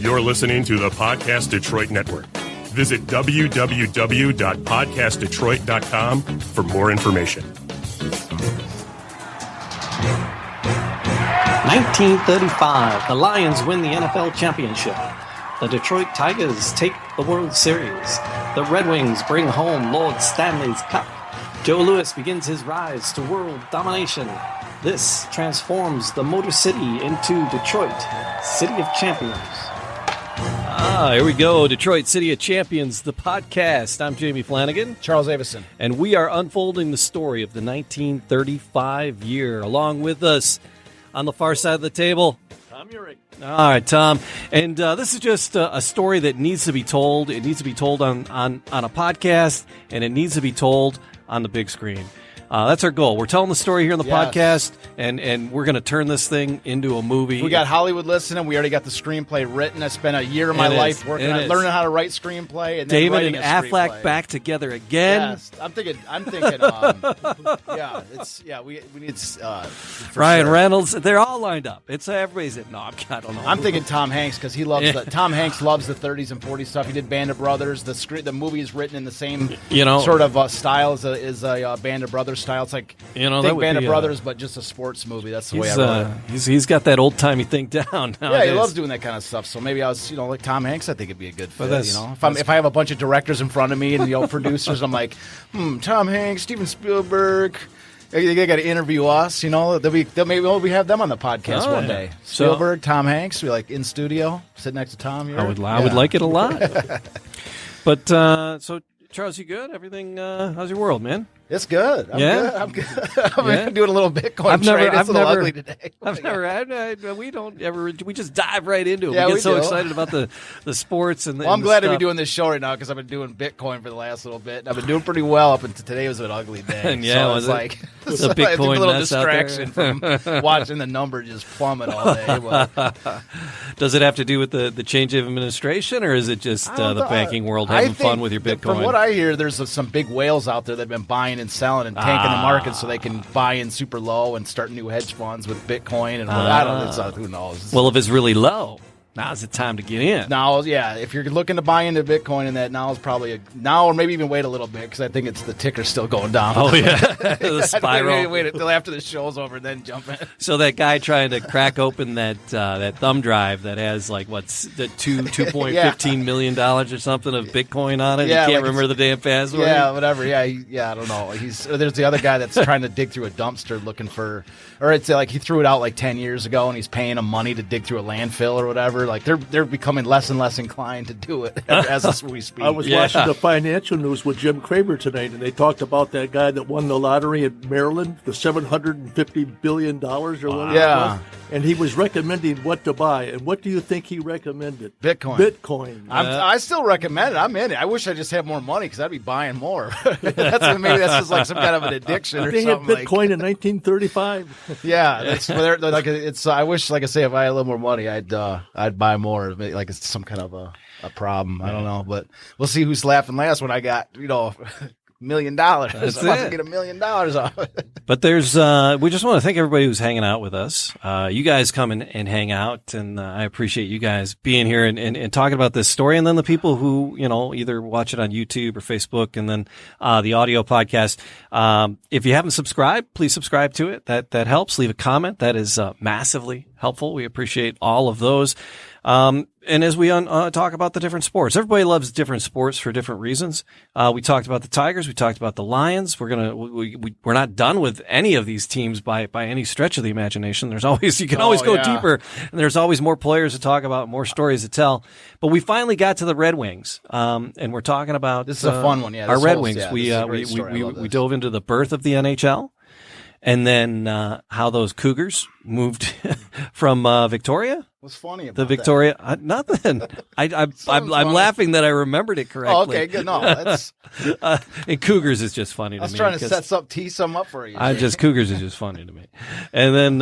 You're listening to the Podcast Detroit Network. Visit www.podcastdetroit.com for more information. 1935, the Lions win the NFL championship. The Detroit Tigers take the World Series. The Red Wings bring home Lord Stanley's Cup. Joe Louis begins his rise to world domination. This transforms the Motor City into Detroit, City of Champions. Here we go. Detroit City of Champions, the podcast. I'm Jamie Flanagan. Charles Avison. And we are unfolding the story of the 1935 year. Along with us on the far side of the table, Tom Urich. All right, Tom. And this is just a story that needs to be told. It needs to be told on a podcast, and it needs to be told on the big screen. That's our goal. We're telling the story here on the podcast, and we're going to turn this thing into a movie. We got Hollywood listening. We already got the screenplay written. I spent a year of my life working on learning how to write screenplay. And then David and Affleck back together again. Yes, I'm thinking. We need. Ryan Reynolds. They're all lined up. It's everybody's. I don't know. I'm thinking Tom Hanks because he loves Tom Hanks loves the 30s and 40s stuff. He did Band of Brothers. The movie is written in the same sort of style as a Band of Brothers style. It's like Band of Brothers, but just a sports movie. That's the way I wrote it. He's got that old timey thing down. Yeah, he loves doing that kind of stuff. So maybe I was, like Tom Hanks. I think it'd be a good fit. If I have a bunch of directors in front of me and producers, I'm like, Tom Hanks, Steven Spielberg. They got to interview us. Maybe we have them on the podcast one day. Spielberg, Tom Hanks, we in studio, sit next to Tom. Here. I would like it a lot. But so Charles, you good? Everything? How's your world, man? It's good. I'm good. I'm doing a little Bitcoin trade. It's a little ugly today. We just dive right into it. We get so excited about the sports and I'm glad to be doing this show right now because I've been doing Bitcoin for the last little bit. And I've been doing pretty well up until today was an ugly day. And it was like a Bitcoin a little mess distraction from watching the number just plummet all day. Does it have to do with the change of administration, or is it just the banking world having fun with your Bitcoin? From what I hear, there's some big whales out there that have been buying and selling and tanking the market so they can buy in super low and start new hedge funds with Bitcoin and I don't know. Who knows? Well, if it's really low, now's the time to get in. Now, if you're looking to buy into Bitcoin and that, now is probably now, or maybe even wait a little bit because I think the ticker's still going down. Oh yeah, the spiral. Maybe wait until after the show's over and then jump in. So that guy trying to crack open that thumb drive that has what's the $2.15 million or something of Bitcoin on it. Yeah, he can't remember the damn password. Yeah, whatever. Yeah, I don't know. There's the other guy that's trying to dig through a dumpster looking for, or it's he threw it out 10 years ago and he's paying him money to dig through a landfill or whatever. They're becoming less and less inclined to do it as we speak. I was watching the financial news with Jim Cramer tonight, and they talked about that guy that won the lottery in Maryland, the $750 billion or whatever it was. And he was recommending what to buy. And what do you think he recommended? Bitcoin. I still recommend it. I'm in it. I wish I just had more money because I'd be buying more. Maybe that's just some kind of an addiction or they something. They had Bitcoin in 1935. Yeah, it's. I wish, like I say, if I had a little more money, I'd buy more. Like it's some kind of a problem. I don't know, but we'll see who's laughing last when I got $1 million. That's I'm about to get $1 million off. But there's we just want to thank everybody who's hanging out with us. You guys come and hang out, and I appreciate you guys being here and talking about this story. And then the people who either watch it on YouTube or Facebook, and then the audio podcast. If you haven't subscribed, please subscribe to it. That helps. Leave a comment. That is massively helpful. We appreciate all of those. And as we talk about the different sports, everybody loves different sports for different reasons. We talked about the Tigers. We talked about the Lions. We're not done with any of these teams by any stretch of the imagination. You can always go deeper, and there's always more players to talk about, more stories to tell. But we finally got to the Red Wings, and we're talking about this is a fun one. Yeah, our Red Wings. We dove into the birth of the NHL. And then how those Cougars moved from Victoria. What's funny about the Victoria? Nothing. I'm laughing that I remembered it correctly. Oh, okay, good. No, that's and Cougars is just funny to me. I was trying to tee some up for you. Cougars is just funny to me. And then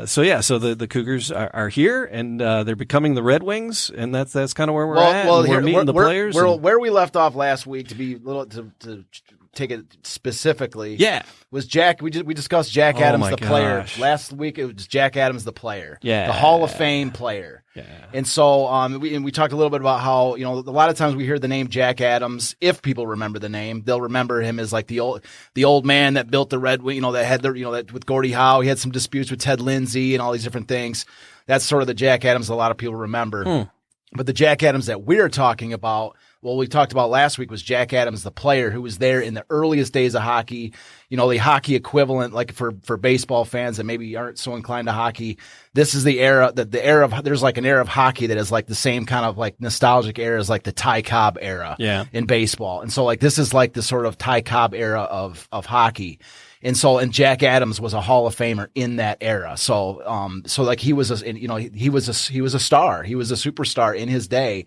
so the Cougars are here, and they're becoming the Red Wings, and that's kind of where we're at. Well, we're meeting the players. Where we left off last week, to be a little to take it specifically. Yeah. Was Jack? We discussed Jack Adams, the player. Gosh. Last week it was Jack Adams, the player. Yeah. The Hall of Fame player. Yeah. And so we talked a little bit about how, a lot of times we hear the name Jack Adams. If people remember the name, they'll remember him as like the old man that built the Red Wing, that had that with Gordie Howe. He had some disputes with Ted Lindsay and all these different things. That's sort of the Jack Adams a lot of people remember. But the Jack Adams that we're talking about, we talked about last week, was Jack Adams, the player who was there in the earliest days of hockey, the hockey equivalent, like for baseball fans that maybe aren't so inclined to hockey. This is the era there's like an era of hockey that is like the same kind of like nostalgic era as like the Ty Cobb era in baseball. And so like, this is like the sort of Ty Cobb era of hockey. And Jack Adams was a Hall of Famer in that era. So like he was he was a star. He was a superstar in his day.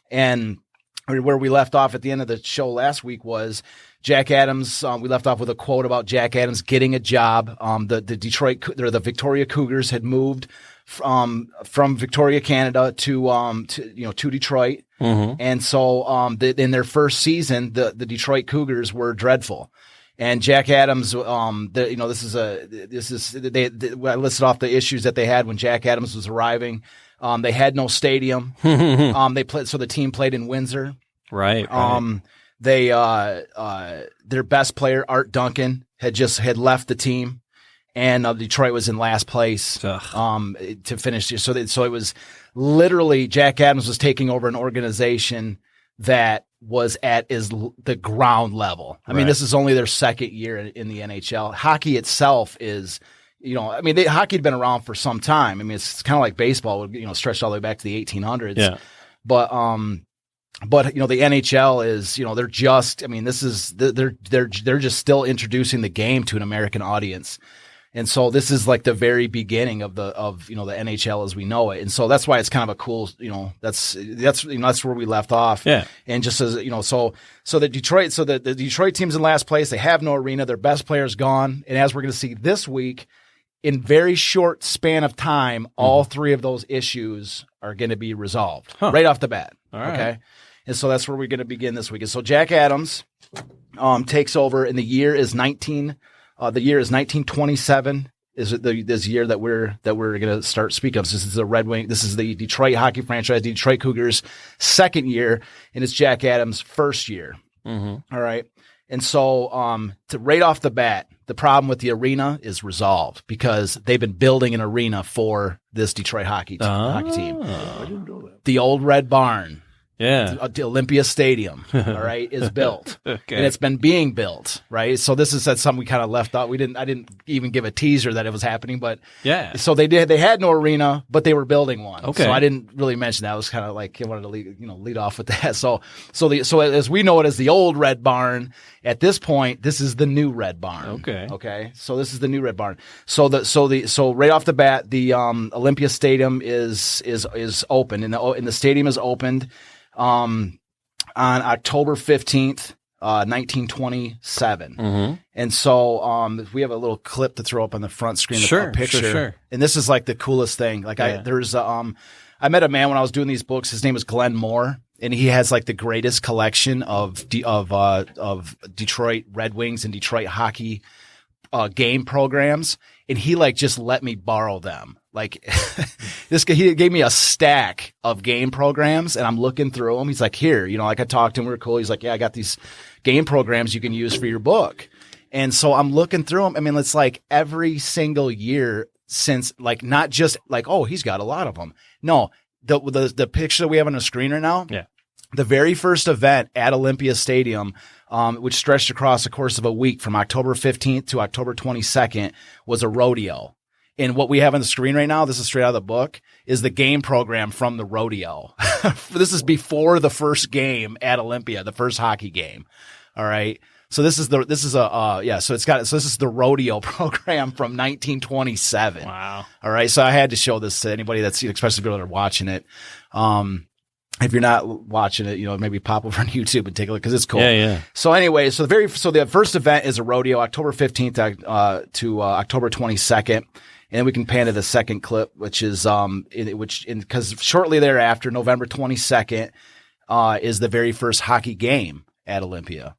And where we left off at the end of the show last week was Jack Adams. We left off with a quote about Jack Adams getting a job. The Victoria Cougars had moved from Victoria, Canada to Detroit. And so in their first season, the Detroit Cougars were dreadful. And Jack Adams, I listed off the issues that they had when Jack Adams was arriving. They had no stadium. The team played in Windsor. Right. Their best player, Art Duncan, had left the team, and Detroit was in last place to finish. So it was literally Jack Adams was taking over an organization that was at the ground level. I mean, this is only their second year in the NHL. Hockey itself is, hockey had been around for some time. I mean, it's kind of like baseball, stretched all the way back to the 1800s. Yeah. But the NHL is, they're just, they're just still introducing the game to an American audience. And so this is like the very beginning of the NHL as we know it. And so that's why it's kind of a cool, that's where we left off. Yeah. And just as, so the Detroit team's in last place. They have no arena. Their best player's gone. And as we're going to see this week, in very short span of time, all three of those issues are going to be resolved right off the bat. All right. Okay. And so that's where we're going to begin this week. And so Jack Adams, takes over, and the year is 1927 is this year that we're going to start speaking of. So this is the Red Wing. This is the Detroit hockey franchise, the Detroit Cougars' second year, and it's Jack Adams' first year. All right. And so right off the bat, the problem with the arena is resolved because they've been building an arena for this Detroit hockey team. I didn't know that. The old Red Barn. Yeah. The Olympia Stadium, all right, is built. Okay. And it's been being built, right? So this is something we kind of left out. I didn't even give a teaser that it was happening, but yeah. So they had no arena, but they were building one. Okay. So I didn't really mention that. I was kind of like, I wanted to lead off with that. So as we know it as the old Red Barn, at this point, this is the new Red Barn. Okay. Okay. So this is the new Red Barn. So right off the bat, the Olympia Stadium is open, and the stadium is opened on October 15th, 1927. And so we have a little clip to throw up on the front screen, a picture. Sure. And this is like the coolest thing. Like I met a man when I was doing these books. His name is Glenn Moore, and he has like the greatest collection of Detroit Red Wings and Detroit hockey game programs. And he just let me borrow them. Like he gave me a stack of game programs, and I'm looking through them. He's like, here, I talked to him. We were cool. He's like, yeah, I got these game programs you can use for your book. And so I'm looking through them. I mean, it's like every single year since, not just oh, he's got a lot of them. No, the picture that we have on the screen right now. Yeah. The very first event at Olympia Stadium, which stretched across the course of a week from October 15th to October 22nd, was a rodeo. And what we have on the screen right now, this is straight out of the book, is the game program from the rodeo. This is before the first game at Olympia, the first hockey game. All right. So this is the rodeo program from 1927. Wow. All right. So I had to show this to anybody that's, especially people that are watching it. If you're not watching it, maybe pop over on YouTube and take a look because it's cool. Yeah. So anyway, the first event is a rodeo, October 15th to October 22nd. And then we can pan to the second clip, which is because shortly thereafter, November 22nd, is the very first hockey game at Olympia.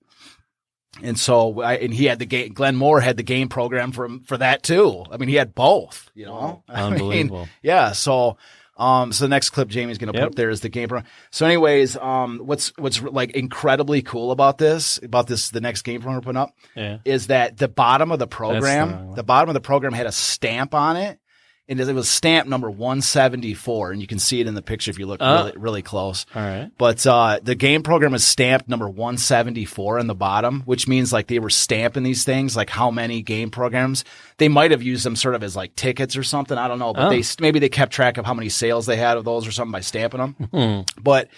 And so, he had the game. Glenn Moore had the game program for that too. I mean, he had both. You know, unbelievable. Yeah. So, so the next clip Jamie's going to put up there is the game program. So, anyways, what's like incredibly cool about this, the next game program we're putting up, is that the bottom of the program had a stamp on it. And it was stamp number 174, and you can see it in the picture if you look really close. All right. But the game program is stamped number 174 on the bottom, which means like they were stamping these things, like how many game programs. They might have used them sort of as like tickets or something. I don't know, but maybe they kept track of how many sales they had of those or something by stamping them. Mm-hmm. But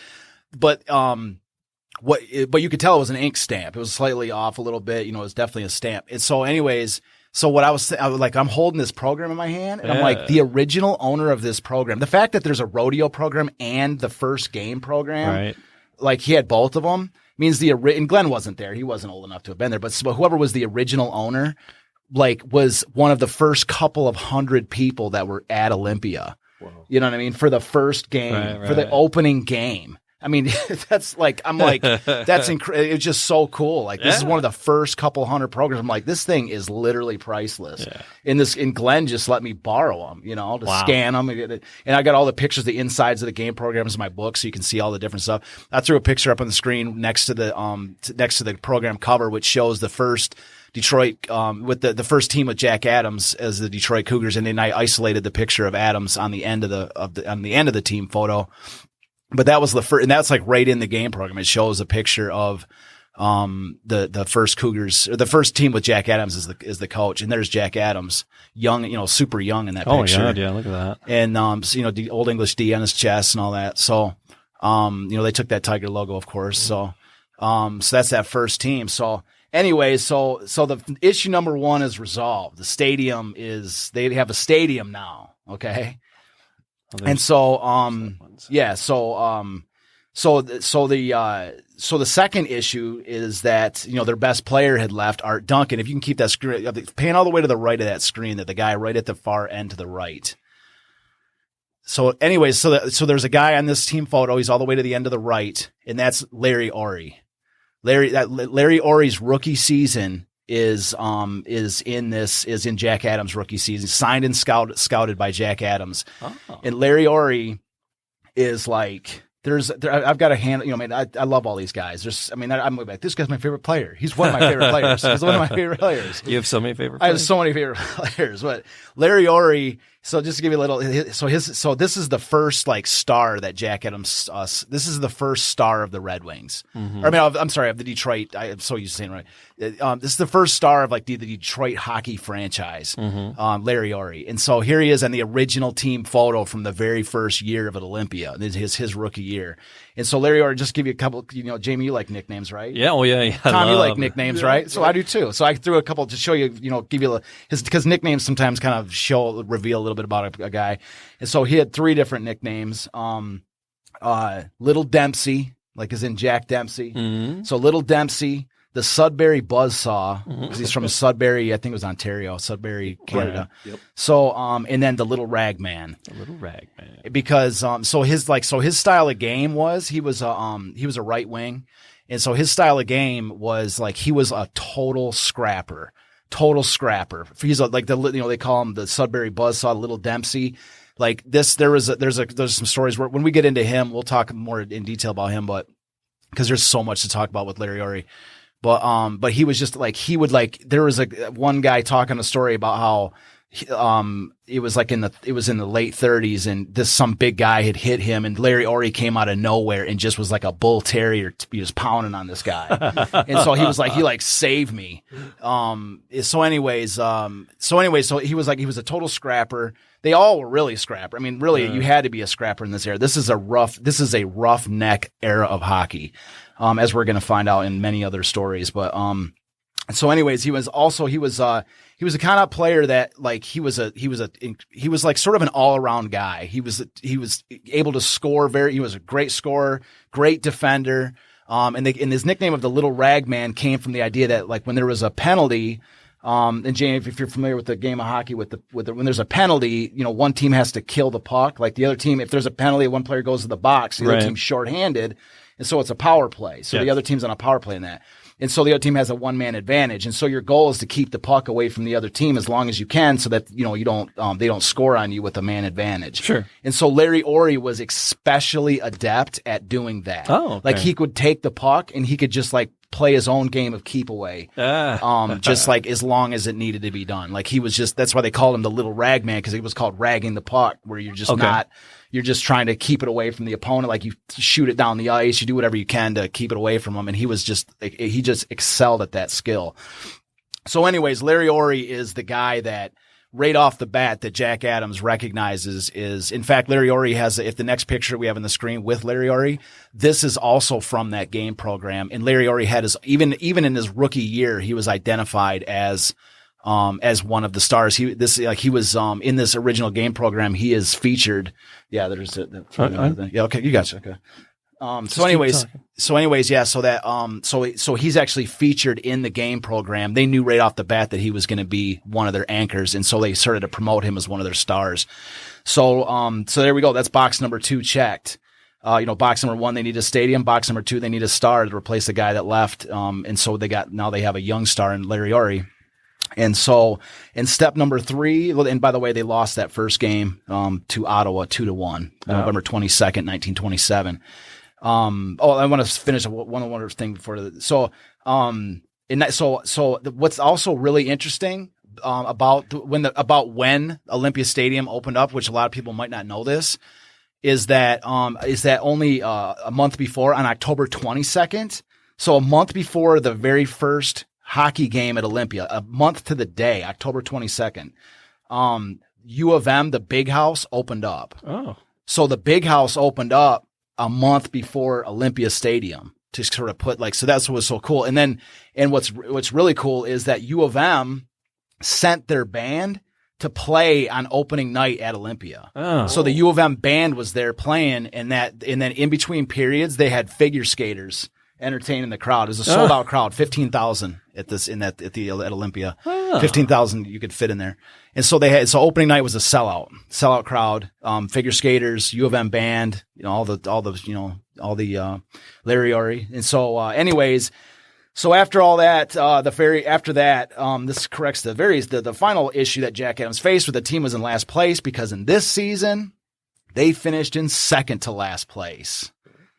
you could tell it was an ink stamp. It was slightly off a little bit. You know, it was definitely a stamp. And so, anyways. So what I was like, I'm holding this program in my hand, and I'm like, the original owner of this program, the fact that there's a rodeo program and the first game program, like he had both of them, means and Glenn wasn't there. He wasn't old enough to have been there, but whoever was the original owner, like, was one of the first couple of 100 people that were at Olympia. Wow. You know what I mean? For the first game, for the opening game. I mean, that's incredible. It's just so cool. Like, this is one of the first couple 100 programs. I'm like, this thing is literally priceless. Yeah. And Glenn just let me borrow them, you know, to scan them. And I got all the pictures, the insides of the game programs in my book, so you can see all the different stuff. I threw a picture up on the screen next to the program cover, which shows the first Detroit, with the first team with Jack Adams as the Detroit Cougars. And then I isolated the picture of Adams on the end of the team photo. But that was the first, and that's like right in the game program. It shows a picture of the first Cougars, or the first team with Jack Adams is the coach, and there's Jack Adams, young, you know, super young in that picture. Oh yeah, look at that. And so, you know, the Old English D on his chest and all that. So, you know, they took that Tiger logo, of course. So, so that's that first team. So, anyways, so the issue number one is resolved. The stadium they have a stadium now. Okay. And so, so the second issue is that, you know, their best player had left, Art Duncan. If you can keep that screen, pan all the way to the right of that screen, that the guy right at the far end to the right. So anyways, so there's a guy on this team photo. He's all the way to the end of the right, and that's Larry Ory. Larry Ory's rookie season is in Jack Adams' rookie season, signed and scouted by Jack Adams. Oh. And Larry Ory is like, I've got a hand, you know, man, I love all these guys. I'm like, this guy's my favorite player. He's one of my favorite players. He's one of my favorite players. You have so many favorite players? I have so many favorite players, but Larry Ory, so just to give you a little, so this is the first like star that Jack Adams, this is the first star of the Red Wings. Mm-hmm. Or, I mean, I'm sorry, of the Detroit, I'm so used to saying right. This is the first star of like the Detroit hockey franchise, Larry Ory. And so here he is on the original team photo from the very first year of at Olympia, his rookie year. And so Larry Ory, just give you a couple, you know, Jamie, you like nicknames, right? Yeah, well, yeah. Tom, you like nicknames, right? So I do too. So I threw a couple to show you, you know, give you because nicknames sometimes kind of reveal a little bit about a guy. And so he had 3 different nicknames. Little Dempsey, like as in Jack Dempsey. Mm-hmm. So Little Dempsey, the Sudbury Buzzsaw, because he's from Sudbury, I think it was Ontario, Sudbury, Canada. Right. Yep. So, and then the Little Ragman. The Little Ragman. Because, so his style of game was, he was a right wing. And so his style of game was like, he was a total scrapper. He's like they call him the Sudbury Buzzsaw, Little Dempsey. Like this, there's some stories where when we get into him, we'll talk more in detail about him, but because there's so much to talk about with Larry Ory. But he was just like, there was one guy talking a story about how, it was in the late 30s, and some big guy had hit him, and Larry Ory came out of nowhere and just was like a bull terrier, he was pounding on this guy. And so he was like, he saved me. So he was a total scrapper. They all were really scrapper. I mean, really, you had to be a scrapper in this era. This is a roughneck era of hockey, as we're going to find out in many other stories. But, so anyways, he was a kind of player that like, he was like sort of an all around guy. He was able to score he was a great scorer, great defender. And his nickname of the Little Ragman came from the idea that like when there was a penalty, and James, if you're familiar with the game of hockey, when there's a penalty, you know, one team has to kill the puck. Like the other team, if there's a penalty, one player goes to the box, the other team's shorthanded. And so it's a power play. So the other team's on a power play in that. And so the other team has a one-man advantage. And so your goal is to keep the puck away from the other team as long as you can so that, you don't, they don't score on you with a man advantage. Sure. And so Larry Ory was especially adept at doing that. Oh, okay. Like he could take the puck and he could just like play his own game of keep away. Just like as long as it needed to be done. Like he was just, that's why they called him the little rag man, because he was called ragging the puck, where you're just you're just trying to keep it away from the opponent. Like you shoot it down the ice, you do whatever you can to keep it away from him. And he just excelled at that skill. So anyways, Larry Ory is the guy that right off the bat that Jack Adams recognizes is, in fact, Larry Ory has, if the next picture we have on the screen with Larry Ory, this is also from that game program. And Larry Ory had even in his rookie year, he was identified as one of the stars. He was in this original game program. He is featured. Yeah, there's yeah. Okay, you gotcha. Okay. So he's actually featured in the game program. They knew right off the bat that he was going to be one of their anchors, and so they started to promote him as one of their stars. So there we go. That's box number 2 checked. Box number 1, they need a stadium. Box number 2, they need a star to replace the guy that left. And so they have a young star in Larry Ory. And so in step number 3, and by the way, they lost that first game to Ottawa 2-1, November 22nd, 1927. I want to finish one other thing before. What's also really interesting about when Olympia Stadium opened up, which a lot of people might not know this, is that only a month before, on October 22nd, so a month before the very first hockey game at Olympia, a month to the day, October 22nd, U of M, the Big House, opened up. Oh. So the Big House opened up a month before Olympia Stadium to sort of put so that's what was so cool. And what's really cool is that U of M sent their band to play on opening night at Olympia. Oh. So the U of M band was there playing, and then in between periods, they had figure skaters entertaining the crowd. It was a sold out crowd, 15,000 at Olympia. 15,000 you could fit in there. And so opening night was a sellout crowd, figure skaters, U of M band, all the Larry Ory. And so, anyways, so after all that, this corrects the final issue that Jack Adams faced, where the team was in last place, because in this season, they finished in second to last place.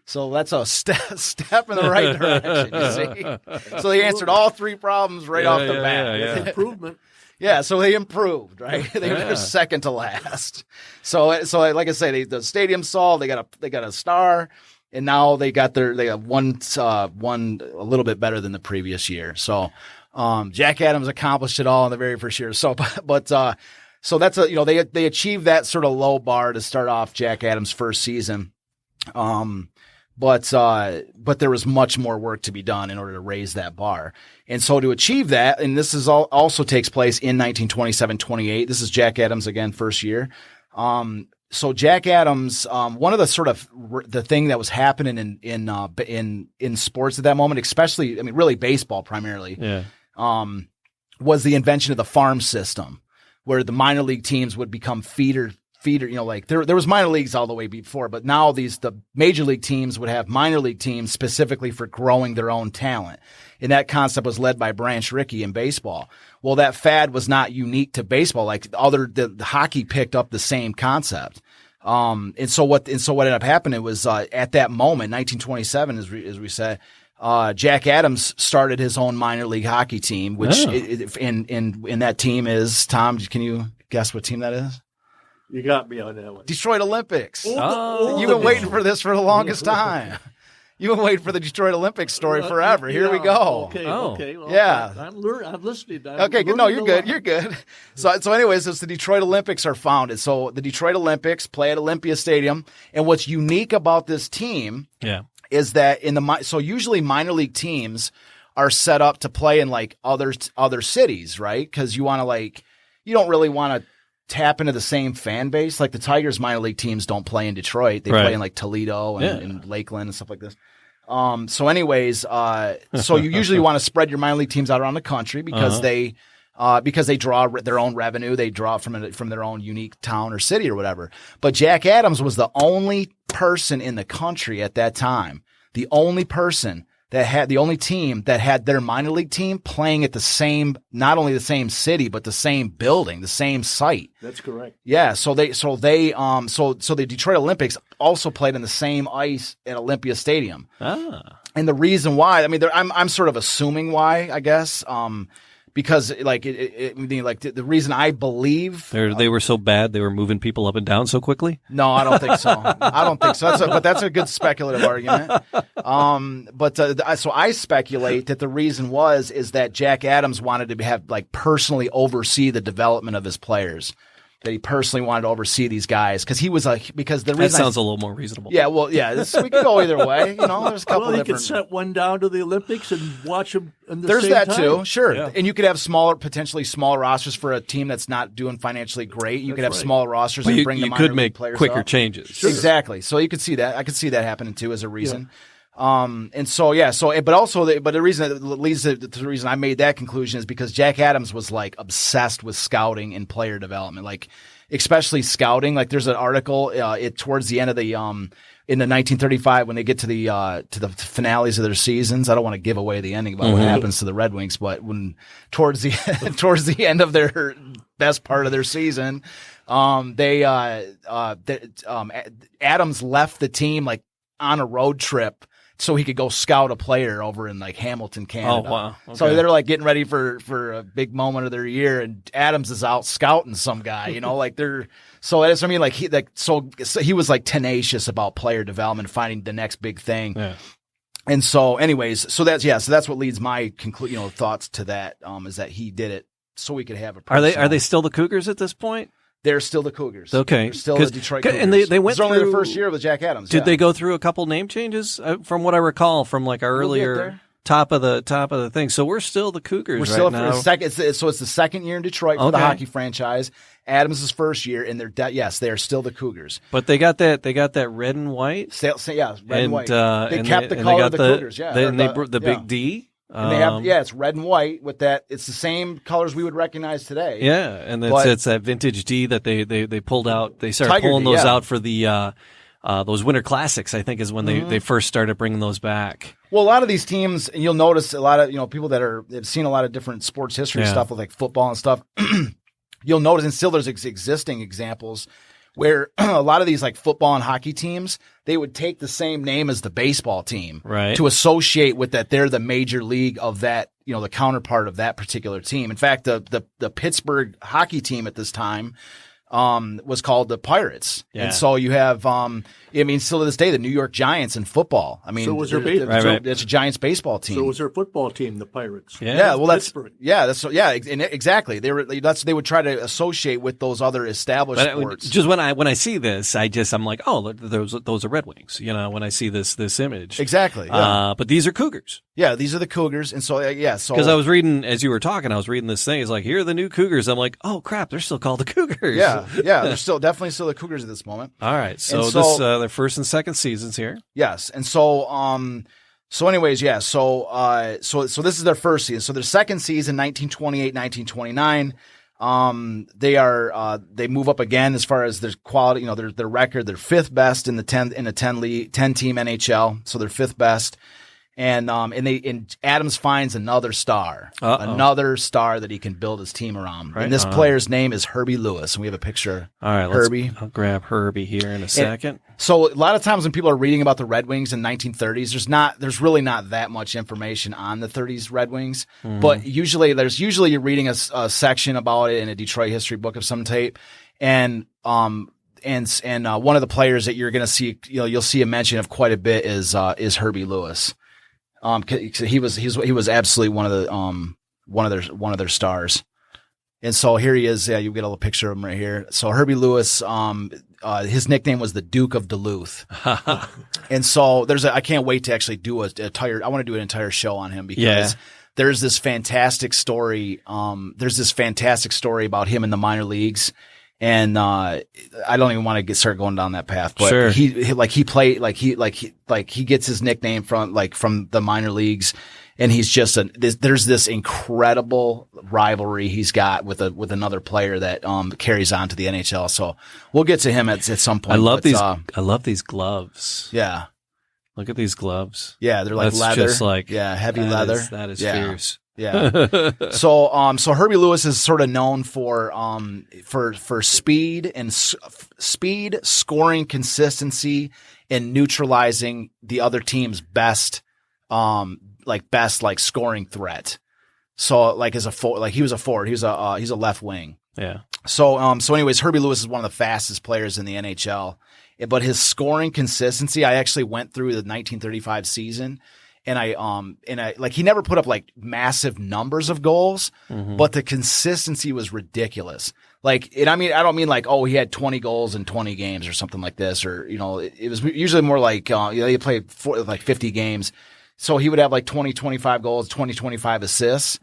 So that's a step in the right direction, you see. So they answered all 3 problems right off the bat. That's improvement. Yeah, so they improved, right? They were second to last. So like I say, the stadium's solved. They got a star, and now they got one a little bit better than the previous year. So Jack Adams accomplished it all in the very first year. So that's they achieved that sort of low bar to start off Jack Adams' first season. But there was much more work to be done in order to raise that bar. And so to achieve that, and this is also takes place in 1927-28. This is Jack Adams again, first year. So Jack Adams, one of the sort of the thing that was happening in sports at that moment, especially, really baseball primarily, was the invention of the farm system, where the minor league teams would become feeder, there was minor leagues all the way before, but now the major league teams would have minor league teams specifically for growing their own talent. And that concept was led by Branch Rickey in baseball. Well, that fad was not unique to baseball. The hockey picked up the same concept. And so what ended up happening was, at that moment, 1927, as we said, Jack Adams started his own minor league hockey team, which in that team is, Tom, can you guess what team that is? You got me on that one. Detroit Olympics. You've been waiting for this for the longest time. You've been waiting for the Detroit Olympics story forever. Here we go. Okay. Well, yeah. I'm listening. Okay, good. No, you're good. You're good. So anyways, it's the Detroit Olympics are founded. So the Detroit Olympics play at Olympia Stadium. And what's unique about this team is that so usually minor league teams are set up to play in other cities, right? Because you want to you don't really want to tap into the same fan base. Like the Tigers minor league teams don't play in Detroit. They play in Toledo and Lakeland and stuff like this. So anyways, so you usually want to spread your minor league teams out around the country because they draw their own revenue. They draw from their own unique town or city or whatever. But Jack Adams was the only person in the country at that time, the only person that had the only team that had their minor league team playing at the same, not only the same city, but the same building, the same site. That's correct. Yeah. So the Detroit Olympics also played in the same ice at Olympia Stadium. Ah. And the reason why, I mean, I'm sort of assuming why, I guess, because like the reason I believe they were so bad they were moving people up and down so quickly. No, I don't think so. I don't think so. But that's a good speculative argument. So I speculate that the reason is that Jack Adams wanted to have like personally oversee the development of his players. That he personally wanted to oversee these guys because the reason that sounds a little more reasonable. Yeah, well, yeah, we could go either way. You know, there's a couple. Well, he different. could set one down to the Olympics and watch them. There's that time. too, sure. Yeah. And you could have potentially smaller rosters for a team that's not doing financially great. You could have right. smaller rosters But and you bring the you minor could league make players quicker up. changes. Sure. Exactly. So you could see that. I could see that happening too as a reason. But the reason that leads to the reason I made that conclusion is because Jack Adams was like obsessed with scouting and player development, like especially scouting. Like there's an article towards the end of the in the 1935 when they get to the finales of their seasons. I don't want to give away the ending about what happens to the Red Wings, but when towards the end of their best part of their season, Adams left the team like on a road trip so he could go scout a player over in like Hamilton, Canada. Oh, wow. Okay. So they're like getting ready for a big moment of their year, and Adams is out scouting some guy, you know, like so that's what I mean. Like so he was like tenacious about player development, finding the next big thing. Yeah. And so anyways, so that's what leads my thoughts to that, is that he did it so we could have a personal. Are they still the Cougars at this point? They're still the Cougars. Okay. They're still the Detroit Cougars. And they went it's only through the first year with Jack Adams. Did they go through a couple name changes? From what I recall from like our earlier top of the thing. So we're still the Cougars. We're still now. second. So it's the second year in Detroit for the hockey franchise. Adams' first year, and they are still the Cougars. But they got that red and white. Red and white. They and kept the color of the Cougars. Yeah, the big D. And they have, it's red and white with that. It's the same colors we would recognize today. Yeah, and it's that vintage D that they pulled out. They started pulling those out for the those Winter Classics. I think is when they first started bringing those back. Well, a lot of these teams, and you'll notice a lot of people that have seen a lot of different sports history stuff with like football and stuff. You'll notice, and still there's existing examples where a lot of these like football and hockey teams, they would take the same name as the baseball team to associate with that they're the major league of that, the counterpart of that particular team. In fact, the Pittsburgh hockey team at this time was called the Pirates. Yeah. And so you have, still to this day, the New York Giants in football. I mean, so was their it's a Giants baseball team. So was their football team, the Pirates. Yeah. Well, Pittsburgh. Exactly. They would try to associate with those other established sports. Just when I see this, I'm like, oh, those are Red Wings. When I see this image. Exactly. Yeah. But these are Cougars. Yeah, these are the Cougars. And so, because I was reading, as you were talking, I was reading this thing. It's like, here are the new Cougars. I'm like, oh crap, they're still called the Cougars. Yeah. They're definitely still the Cougars at this moment. All right. So this, their first and second seasons here. Yes. And so, anyways, yeah. So this is their first season. So their second season, 1928, 1929, they move up again as far as their quality, their record. They're fifth best in the 10 team NHL. So they're fifth best. And Adams finds another star that he can build his team around. Right. And this player's name is Herbie Lewis. And we have a picture. All right, Herbie. I'll grab Herbie here in a second. So a lot of times when people are reading about the Red Wings in 1930s, there's really not that much information on the 30s Red Wings. Mm-hmm. But usually you're reading a section about it in a Detroit history book of some tape. And one of the players that you're going to see, you'll see a mention of quite a bit is Herbie Lewis. He was absolutely one of their stars. And so here he is. Yeah, you get a little picture of him right here. So Herbie Lewis, his nickname was the Duke of Duluth. And so I can't wait to actually do I want to do an entire show on him because there's this fantastic story. There's this fantastic story about him in the minor leagues. And I don't even want to start going down that path, but sure. he gets his nickname from the minor leagues, and he's just there's this incredible rivalry he's got with another player that carries on to the NHL. So we'll get to him at some point. I love these gloves. Yeah. Look at these gloves. Yeah, they're like That's leather. Just like, heavy leather. That is fierce. Yeah. So Herbie Lewis is sort of known for speed and speed, scoring consistency, and neutralizing the other team's best scoring threat. So like he was a forward, he's a left wing. Yeah. So anyways, Herbie Lewis is one of the fastest players in the NHL, but his scoring consistency, I actually went through the 1935 season. And I like, he never put up like massive numbers of goals, but the consistency was ridiculous. Like, and I mean, I don't mean like, oh, he had 20 goals in 20 games or something like this, or, you know, it was usually more like, he played like 50 games. So he would have like 20, 25 goals, 20, 25 assists.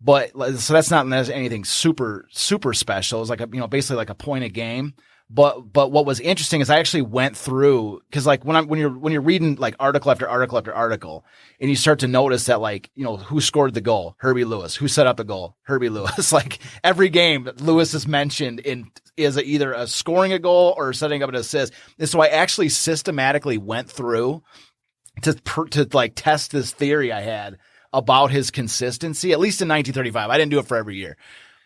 But so that's not anything super, super special. It's like basically like a point a game. But what was interesting is I actually went through, because like when you're reading like article after article after article, and you start to notice that, like, you know, who scored the goal? Herbie Lewis. Who set up the goal? Herbie Lewis. Like every game, Lewis is mentioned is either scoring a goal or setting up an assist. And so I actually systematically went through to like test this theory I had about his consistency, at least in 1935. I didn't do it for every year,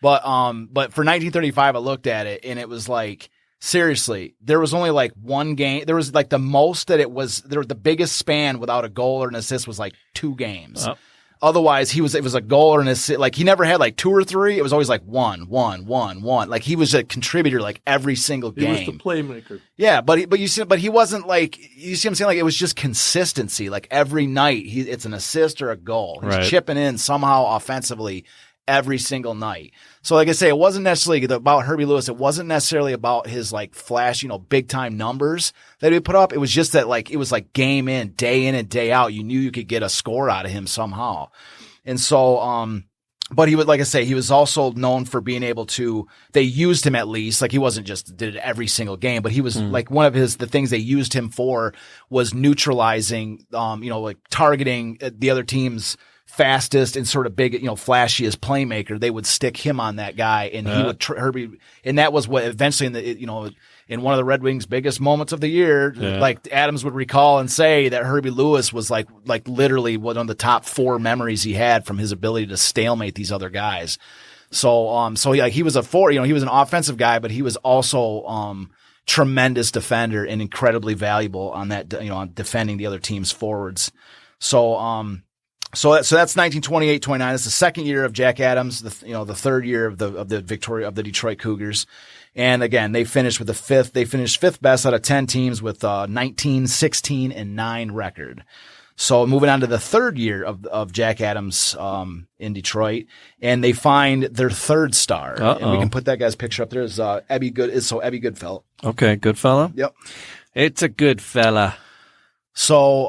but for 1935, I looked at it and it was like, seriously, there was only like one game. There was like the most that it was the biggest span without a goal or an assist was like 2 games. Oh. Otherwise, it was a goal or an assist. Like he never had like 2 or 3. It was always like one. Like he was a contributor like every single game. He was the playmaker. Yeah, but he wasn't like, you see what I'm saying? Like it was just consistency. Like every night it's an assist or a goal. He's chipping in somehow offensively every single night. So like I say, it wasn't necessarily about Herbie Lewis. It wasn't necessarily about his like flash, big time numbers that he put up. It was just that like, it was like game in and day out. You knew you could get a score out of him somehow. And so, but he would, like I say, he was also known for being able to, they used him at least, like he wasn't just did it every single game, but he was like one of the things they used him for was neutralizing, like targeting the other team's fastest and sort of big, flashiest playmaker. They would stick him on that guy, and he would Herbie, and that was what eventually in one of the Red Wings' biggest moments of the year, like Adams would recall and say that Herbie Lewis was like literally one of the top 4 memories he had from his ability to stalemate these other guys. So he was a forward, he was an offensive guy, but he was also tremendous defender and incredibly valuable on that, on defending the other team's forwards. So that's 1928-29. That's the second year of Jack Adams, the third year of the Detroit Cougars. And again, they finished fifth best out of 10 teams with 19-16-9 record. So moving on to the third year of Jack Adams in Detroit, and they find their third star. And we can put that guy's picture up there. Is Ebby Goodfellow. Okay, Goodfellow? Yep. It's a good fella. So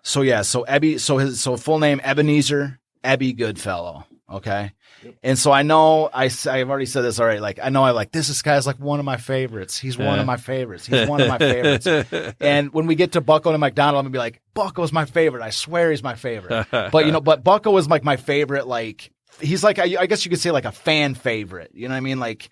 Ebby, his full name, Ebenezer Ebby Goodfellow. Okay. Yep. And so I know I've already said this already. Like, I know this guy's like one of my favorites. He's one of my favorites. He's one of my favorites. And when we get to Bucko and McDonald, I'm gonna be like, Bucko's my favorite. I swear he's my favorite. But Bucko is like my favorite. Like, he's like, I guess you could say like a fan favorite. You know what I mean? Like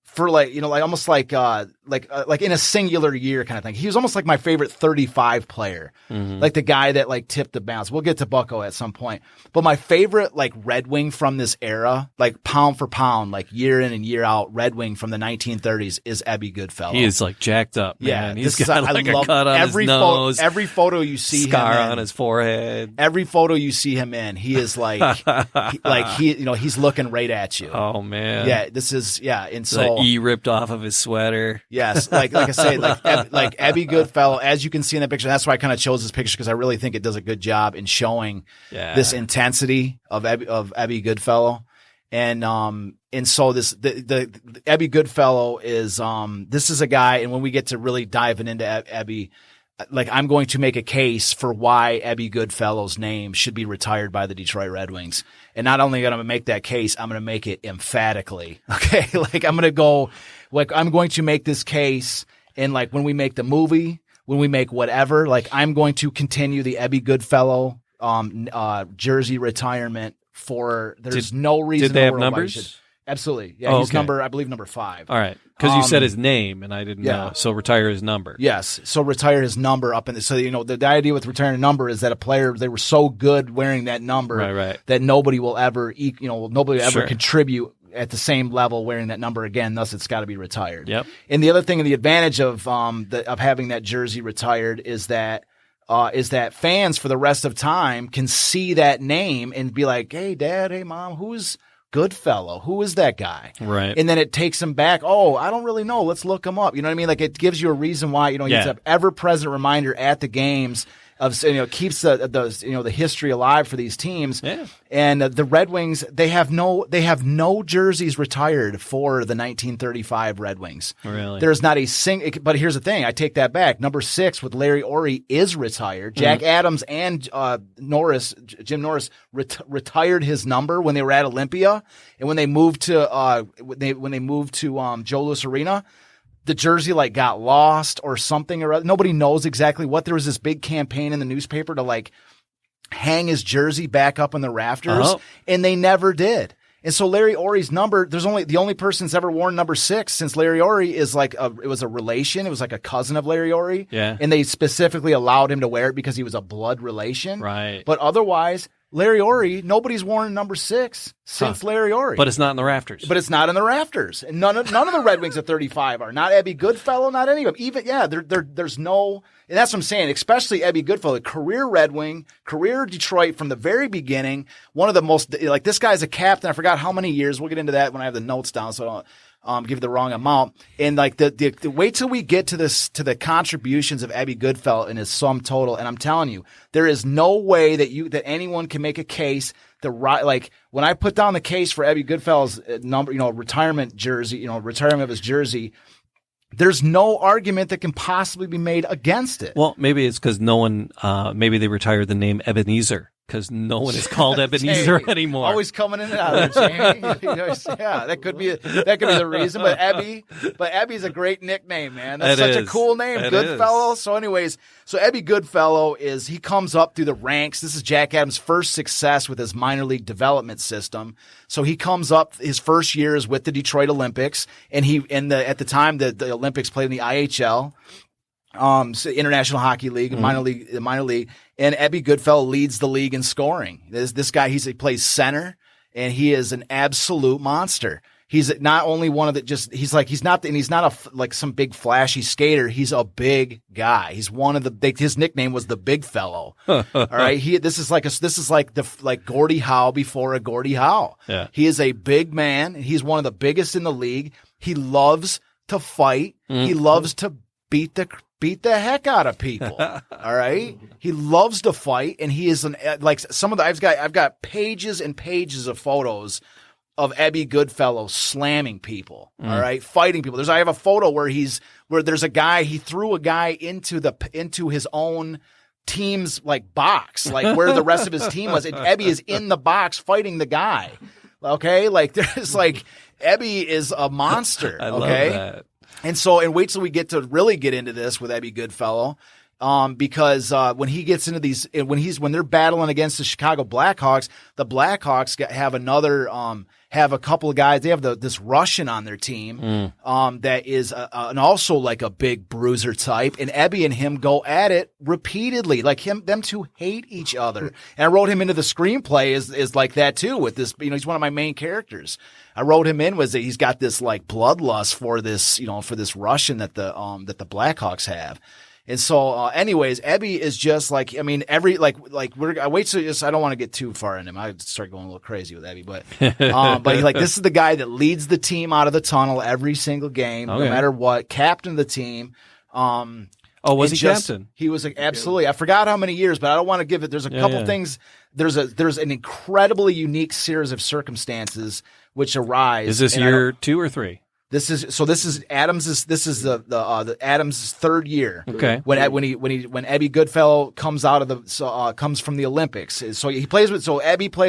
for almost like in a singular year kind of thing. He was almost like my favorite 35 player, like the guy that like tipped the balance. We'll get to Bucko at some point, but my favorite like Red Wing from this era, like pound for pound, like year in and year out, Red Wing from the 1930s is Ebby Goodfellow. He is like jacked up, man. Yeah, he's got like a cut on his nose, every photo you see scar him in, on his forehead. Every photo you see him in, he is like, he's looking right at you. Oh man, yeah, this is and so. He ripped off of his sweater. Yes, like I say, like Ebby Goodfellow, as you can see in that picture. That's why I kind of chose this picture, because I really think it does a good job in showing this intensity of Ebby Goodfellow, and so the Ebby Goodfellow is this is a guy, and when we get to really diving into Ebby, like I'm going to make a case for why Ebby Goodfellow's name should be retired by the Detroit Red Wings. And not only am I going to make that case, I'm going to make it emphatically. Okay. Like I'm going to make this case, and like when we make the movie, when we make whatever, like I'm going to continue the Ebby Goodfellow, jersey retirement there's no reason. Did they have numbers? Absolutely. Yeah, he's okay. I believe number 5. All right. Because you said his name, and I didn't know. So retire his number. Yes. So retire his number up in the, so, the idea with retiring a number is that a player, they were so good wearing that number that nobody will ever, nobody will ever contribute at the same level wearing that number again. Thus, it's got to be retired. Yep. And the other thing, and the advantage of having that jersey retired is that fans for the rest of time can see that name and be like, hey, Dad, hey, Mom, who's Goodfellow? Who is that guy? Right. And then it takes them back. Oh, I don't really know. Let's look him up. You know what I mean? Like, it gives you a reason why, it's an ever-present reminder at the games of, keeps the history alive for these teams. Yeah. And the Red Wings, they have no jerseys retired for the 1935 Red Wings. Really? There's not a single, but here's the thing. I take that back. Number 6 with Larry Ory is retired. Jack Adams and Jim Norris retired his number when they were at Olympia. And when they moved to Joe Louis Arena, the jersey got lost or something or other. Nobody knows exactly what. There was this big campaign in the newspaper to hang his jersey back up on the rafters, and they never did. And so Larry Ory's number, the only person that's ever worn number 6 since Larry Ory is it was a relation. It was like a cousin of Larry Ory. Yeah. And they specifically allowed him to wear it because he was a blood relation. Right. But otherwise, Larry Ory, nobody's worn number 6 since Larry Ory. But it's not in the rafters. But it's not in the rafters. And none of the Red Wings at 35 are. Not Ebby Goodfellow, not any of them. Even, there's no, and that's what I'm saying, especially Ebby Goodfellow, career Red Wing, career Detroit from the very beginning. One of the most, this guy's a captain. I forgot how many years. We'll get into that when I have the notes down, so I don't give you the wrong amount. And the wait till we get to the contributions of Ebby Goodfellow in his sum total. And I'm telling you, there is no way that anyone can make a case when I put down the case for Ebby Goodfellow's number, retirement jersey, retirement of his jersey, there's no argument that can possibly be made against it. Well, maybe it's because no one, maybe they retired the name Ebenezer. Because no one is called Ebenezer anymore. Always coming in and out there, Jamie. Yeah, that could be the reason. But Ebby's a great nickname, man. That's such a cool name, Goodfellow. So, anyways, Ebby Goodfellow he comes up through the ranks. This is Jack Adams' first success with his minor league development system. So he comes up his first years with the Detroit Olympics, and at the time the Olympics played in the IHL. So International Hockey League, minor league, and Ebby Goodfellow leads the league in scoring. This guy, he plays center, and he is an absolute monster. He's not only one of he's not some big flashy skater. He's a big guy. He's one of his nickname was the Big Fellow. All right. This is like Gordie Howe before a Gordie Howe. Yeah. He is a big man. He's one of the biggest in the league. He loves to fight. He loves to beat the heck out of people. All right. He loves to fight, and he is I've got pages and pages of photos of Ebby Goodfellow slamming people. All right. Fighting people. I have a photo where there's a guy, he threw a guy into his own team's box, where the rest of his team was. And Ebby is in the box fighting the guy. Okay. Ebby is a monster. I okay. love that. And wait till we get to really get into this with Ebby Goodfellow, because when he gets into these, when they're battling against the Chicago Blackhawks, the Blackhawks have a couple of guys. They have this Russian on their team, that is and also a big bruiser type. And Ebby and him go at it repeatedly. Them two hate each other. And I wrote him into the screenplay is like that too. With this, he's one of my main characters. I wrote him in was that he's got this bloodlust for this Russian that the Blackhawks have. And so, anyways, Ebby is just I don't want to get too far in him. I start going a little crazy with Ebby, but this is the guy that leads the team out of the tunnel every single game, no matter what. Captain of the team. Was he captain? He was absolutely. I forgot how many years, but I don't want to give it. There's a couple things. There's an incredibly unique series of circumstances which arise. Is this year 2 or 3? This is Adams' the Adams' third year. Okay. When Ebby Goodfellow comes out of comes from the Olympics. So Ebby plays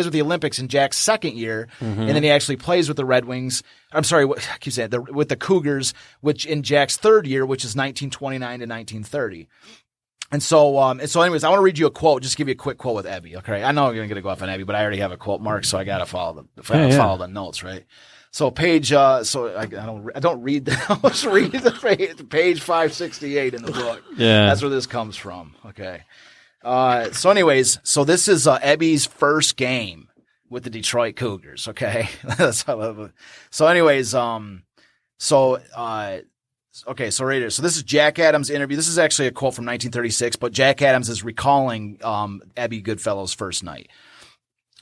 with the Olympics in Jack's second year, and then he actually plays with the Red Wings. I'm sorry, I keep saying with the Cougars, which in Jack's third year, which is 1929 to 1930. And so anyways, I want to read you a quote, just give you a quick quote with Ebby. Okay. I know you're going to go off on Ebby, but I already have a quote mark, so I got to follow the notes, right? So page, I don't read that. I was reading the page 568 in the book. Yeah. That's where this comes from. Okay. So anyways, so this is Ebby's first game with the Detroit Cougars. Okay. So anyways, okay. So right here. So this is Jack Adams' interview. This is actually a quote from 1936, but Jack Adams is recalling Ebby Goodfellow's first night.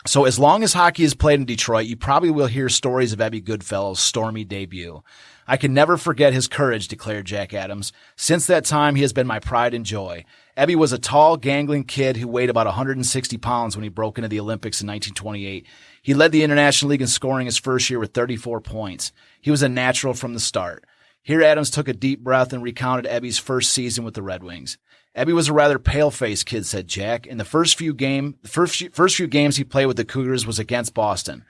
So as long as hockey is played in Detroit, you probably will hear stories of Ebby Goodfellow's stormy debut. I can never forget his courage, declared Jack Adams. Since that time, he has been my pride and joy. Ebby was a tall, gangling kid who weighed about 160 pounds when he broke into the Olympics in 1928. He led the International League in scoring his first year with 34 points. He was a natural from the start. Here Adams took a deep breath and recounted Ebby's first season with the Red Wings. Ebby was a rather pale-faced kid, said Jack. In the first few games he played with the Cougars was against Boston.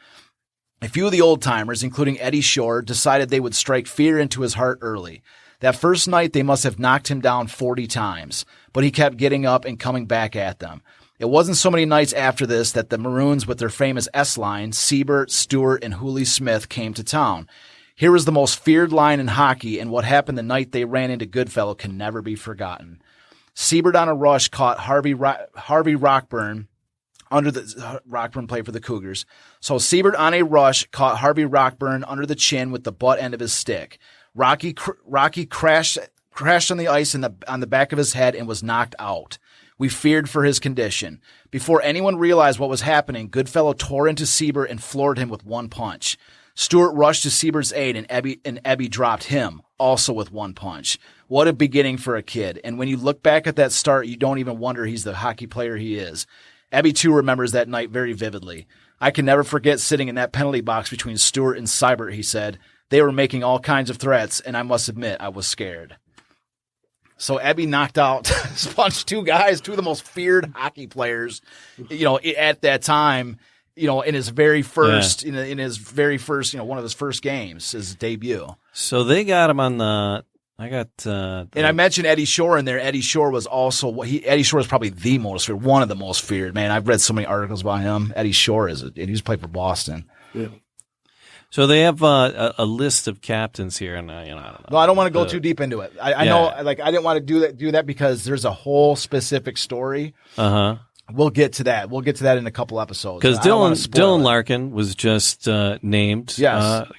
A few of the old-timers, including Eddie Shore, decided they would strike fear into his heart early. That first night, they must have knocked him down 40 times, but he kept getting up and coming back at them. It wasn't so many nights after this that the Maroons with their famous S-line, Siebert, Stewart, and Hooley Smith, came to town. Here was the most feared line in hockey, and what happened the night they ran into Goodfellow can never be forgotten. Siebert on a rush caught Harvey Rockburn Rockburn played for the Cougars. So Siebert on a rush caught Harvey Rockburn under the chin with the butt end of his stick. Rocky crashed on the ice on the back of his head and was knocked out. We feared for his condition. Before anyone realized what was happening, Goodfellow tore into Siebert and floored him with one punch. Stewart rushed to Siebert's aid, and Ebby dropped him, also with one punch. What a beginning for a kid. And when you look back at that start, you don't even wonder he's the hockey player he is. Ebby, too, remembers that night very vividly. I can never forget sitting in that penalty box between Stewart and Siebert, he said. They were making all kinds of threats, and I must admit I was scared. So Ebby knocked out, punched two guys, two of the most feared hockey players, at that time, in his very first, in his very first, one of his first games, his debut. So they got him on and I mentioned Eddie Shore in there. Eddie Shore was also, Eddie Shore is probably the most feared, one of the most feared. Man, I've read so many articles about him. Eddie Shore he's played for Boston. Yeah. So they have a list of captains here, and I don't know. No, I don't want to go too deep into it. I know, I didn't want to do that because there's a whole specific story. We'll get to that. We'll get to that in a couple episodes. Because Dylan Larkin was just named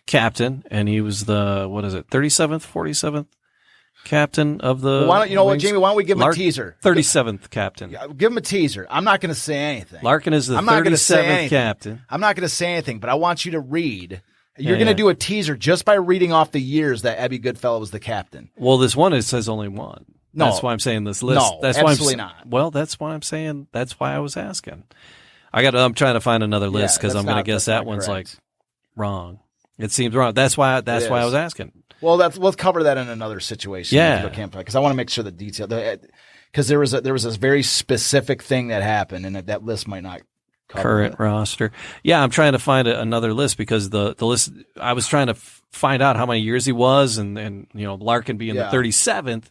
captain, and he was the 37th, 47th captain of the. Well, Jamie? Why don't we give him a teaser? 37th captain. Give him a teaser. I'm not going to say anything. Larkin is the 37th captain. I'm not going to say anything, but I want you to read. You're going to do a teaser just by reading off the years that Ebby Goodfellow was the captain. Well, this one, it says only one. No. That's why I'm saying this list. No, that's absolutely not. Well, that's why I'm saying. That's why I was asking. I'm trying to find another list because I'm going to guess that one's correct. Wrong. It seems wrong. That's why I was asking. Well, we'll cover that in another situation. Yeah, because I want to make sure the detail. Because there was a very specific thing that happened, and that list might not cover current roster. Yeah, I'm trying to find another list because the list. I was trying to find out how many years he was, and Larkin being the 37th.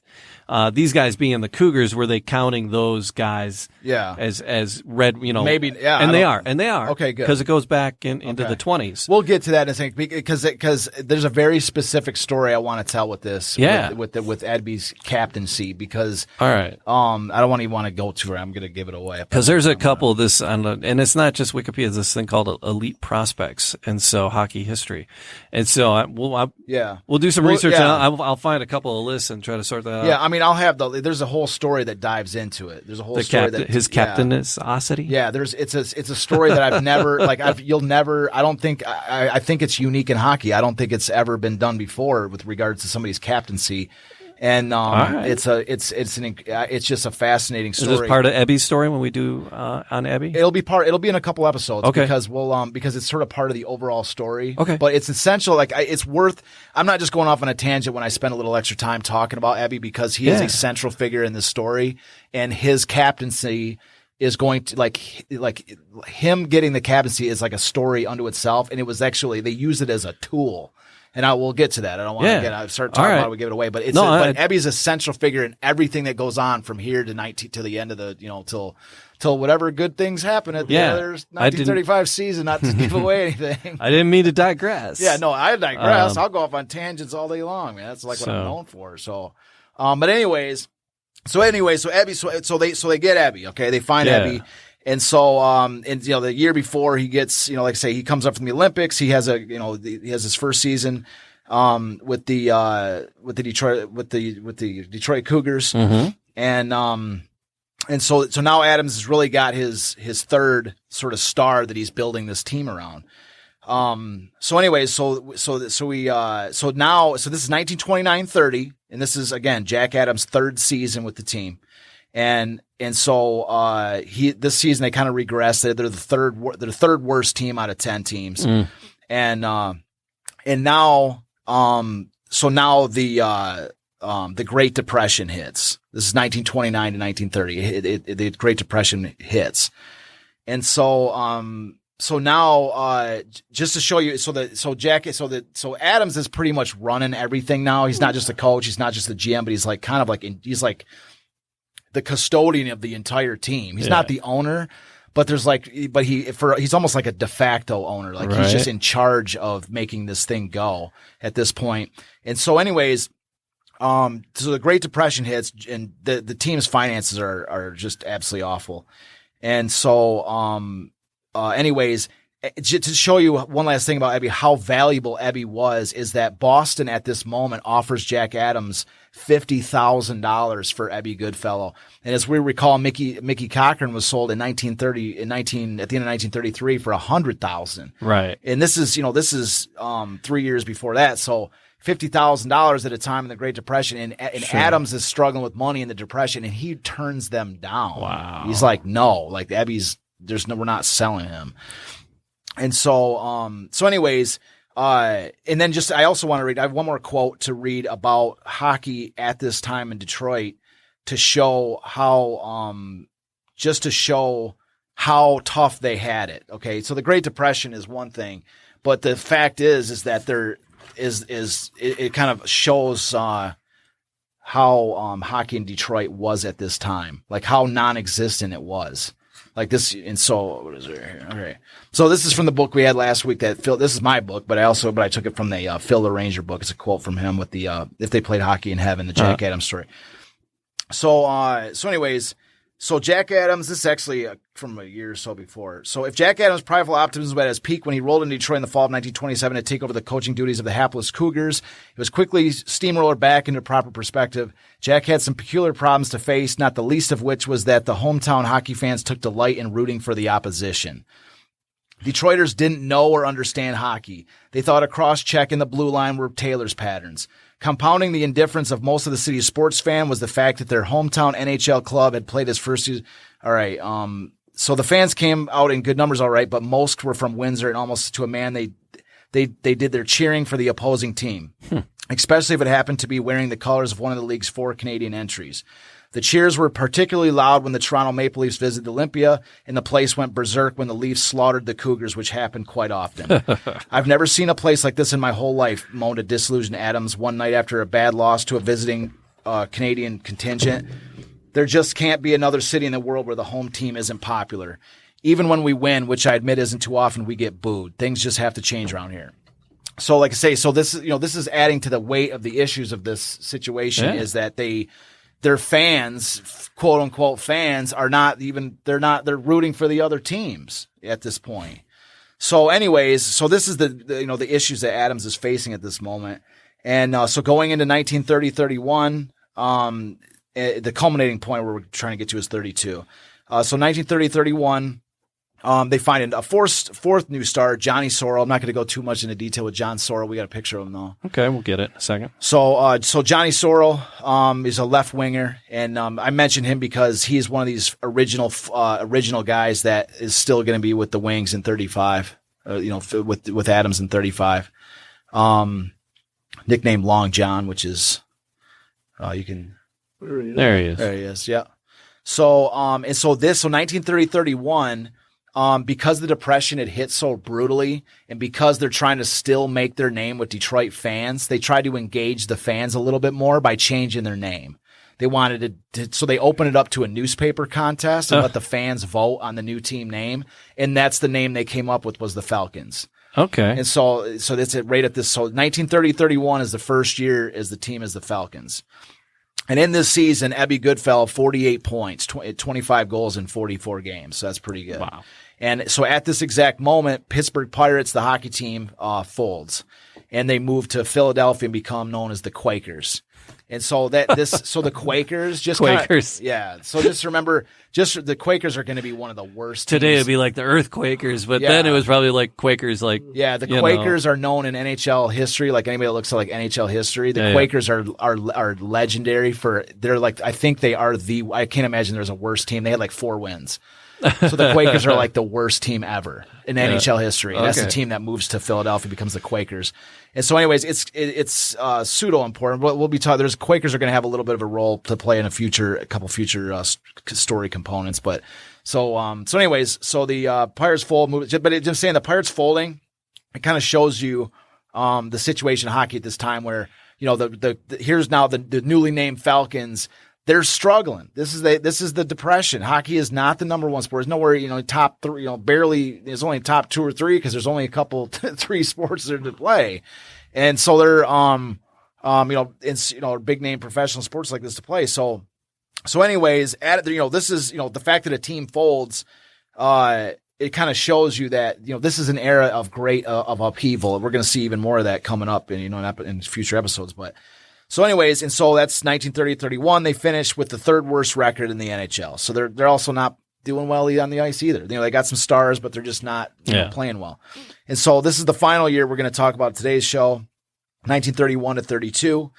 These guys being the Cougars, were they counting those guys as red, maybe, and they are. Okay, good. Because it goes back into the 20s. We'll get to that in a second because there's a very specific story I want to tell with this, with Ebby's captaincy, because all right, I don't even want to go to it. I'm going to give it away. Because there's a couple of this, and it's not just Wikipedia, it's this thing called Elite Prospects, and so hockey history. And so we'll do some research, and I'll find a couple of lists and try to sort that out. Yeah, I mean, I'll have there's a whole story that dives into it. There's a whole story that his captainosity. Yeah, it's a story that I've never I think it's unique in hockey. I don't think it's ever been done before with regards to somebody's captaincy. And it's just a fascinating story. Is this part of Ebby's story when we do on Ebby? It'll be in a couple episodes, okay, because it's sort of part of the overall story. Okay, but it's essential. It's worth. I'm not just going off on a tangent when I spend a little extra time talking about Ebby, because he is a central figure in this story, and his captaincy is going to like him getting the captaincy is like a story unto itself, and it was actually they used it as a tool. And we'll get to that. I don't want to start talking about it, we give it away. But but Ebby's a central figure in everything that goes on from here to the end of the, till whatever good things happen at the end of their 1935 season, not to give away anything. I didn't mean to digress. Yeah, no, I digress. I'll go off on tangents all day long, man. That's like what I'm known for. So, but anyways, so Ebby, so they get Ebby, okay? They find Ebby. And so, the year before he gets, like I say, he comes up from the Olympics. He has he has his first season, with the Detroit Cougars. Mm-hmm. And so now Adams has really got his third sort of star that he's building this team around. So anyways, so this is 1929-30, and this is again Jack Adams' third season with the team. And so this season they kind of regressed. They're the third worst team out of 10 teams. Mm. And now the Great Depression hits. This is 1929 to 1930. The Great Depression hits. And so now just to show you, so Adams is pretty much running everything now. He's not just a coach, he's not just the GM, but he's like kind of like he's like the custodian of the entire team. He's not the owner, but he's almost like a de facto owner. Like he's just in charge of making this thing go at this point. And so anyways, so the Great Depression hits and the team's finances are just absolutely awful. And so, anyways, to show you one last thing about Ebby, how valuable Ebby was, is that Boston at this moment offers Jack Adams $50,000 for Ebby Goodfellow. And as we recall, Mickey Cochran was sold at the end of 1933 for $100,000. Right. And this is 3 years before that. So $50,000 at a time in the Great Depression, and Adams is struggling with money in the Depression, and he turns them down. Wow. He's like, no, like Ebby's, we're not selling him. And so, anyways, and then I also want to read, I have one more quote to read about hockey at this time in Detroit to show how tough they had it. Okay. So the Great Depression is one thing, but the fact is that it kind of shows, how hockey in Detroit was at this time, like how non-existent it was. Like this, and so what is it here? Okay, so this is from the book we had last week. This is my book, but I took it from the Phil the Ranger book. It's a quote from him with the "If They Played Hockey in Heaven," the Jack Adams story. So anyways, so Jack Adams, this is actually from a year or so before. So if Jack Adams' prideful optimism was at its peak when he rolled into Detroit in the fall of 1927 to take over the coaching duties of the hapless Cougars, it was quickly steamrolled back into proper perspective. Jack had some peculiar problems to face, not the least of which was that the hometown hockey fans took delight in rooting for the opposition. Detroiters didn't know or understand hockey. They thought a cross-check in the blue line were Taylor's patterns. Compounding the indifference of most of the city's sports fan was the fact that their hometown NHL club had played his first season. All right. So the fans came out in good numbers, all right, but most were from Windsor, and almost to a man they did their cheering for the opposing team, especially if it happened to be wearing the colors of one of the league's 4 Canadian entries. The cheers were particularly loud when the Toronto Maple Leafs visited Olympia, and the place went berserk when the Leafs slaughtered the Cougars, which happened quite often. I've never seen a place like this in my whole life, moaned a disillusioned Adams one night after a bad loss to a visiting Canadian contingent. There just can't be another city in the world where the home team isn't popular. Even when we win, which I admit isn't too often, we get booed. Things just have to change around here. So like I say, so this is adding to the weight of the issues of this situation, is that their fans, quote unquote fans, they're rooting for the other teams at this point. So anyways, so this is the issues that Adams is facing at this moment. And so going into 1930-31, the culminating point where we're trying to get to is 32. So 1930-31, they find a fourth new star, Johnny Sorrell. I'm not going to go too much into detail with John Sorrell. We got a picture of him though. Okay, we'll get it in a second. So Johnny Sorrell is a left winger, and I mentioned him because he's one of these original guys that is still going to be with the Wings in 35. With Adams in 35. Nicknamed Long John, which is you can. There he is. There he is. Yeah. So 1930-31. because the Depression had hit so brutally, and because they're trying to still make their name with Detroit fans, they tried to engage the fans a little bit more by changing their name. They wanted so they opened it up to a newspaper contest and let the fans vote on the new team name, and that's the name they came up with, was the Falcons. Okay. And so that's it right at this. So 1930-31 is the first year as the team is the Falcons. And in this season, Ebby Goodfellow, 48 points, 25 goals in 44 games. So that's pretty good. Wow. And so at this exact moment, Pittsburgh Pirates, the hockey team, folds, and they move to Philadelphia and become known as the Quakers. And so so the Quakers just Quakers. So just remember, the Quakers are going to be one of the worst Today teams. it'd be like the Earthquakers, but then it was probably like Quakers, like the Quakers are known in NHL history. Like anybody that looks at like NHL history, the Quakers are legendary for. They're like, I think they are I can't imagine there's a worse team. They had like 4 wins. So the Quakers are like the worst team ever in NHL history. And that's the team that moves to Philadelphia, becomes the Quakers. And so anyways, it's pseudo important. We'll be talking. Quakers are going to have a little bit of a role to play in a couple future story components. But so anyways, the Pirates fold. But just saying, the Pirates folding, it kind of shows you the situation in hockey at this time, where here's now the newly named Falcons. They're struggling. This is the Depression. Hockey is not the number one sport. There's nowhere, top 3, barely. There's only top 2 or 3 because there's only a couple 3 sports there to play, and so they're big name professional sports like this to play. So anyways, this is the fact that a team folds. It kind of shows you that this is an era of great of upheaval. We're going to see even more of that coming up in future episodes, but. So anyways, and so that's 1930-31. They finished with the 3rd worst record in the NHL. So they're also not doing well on the ice either. They got some stars, but they're just not playing well. And so this is the final year we're going to talk about today's show, 1931-32.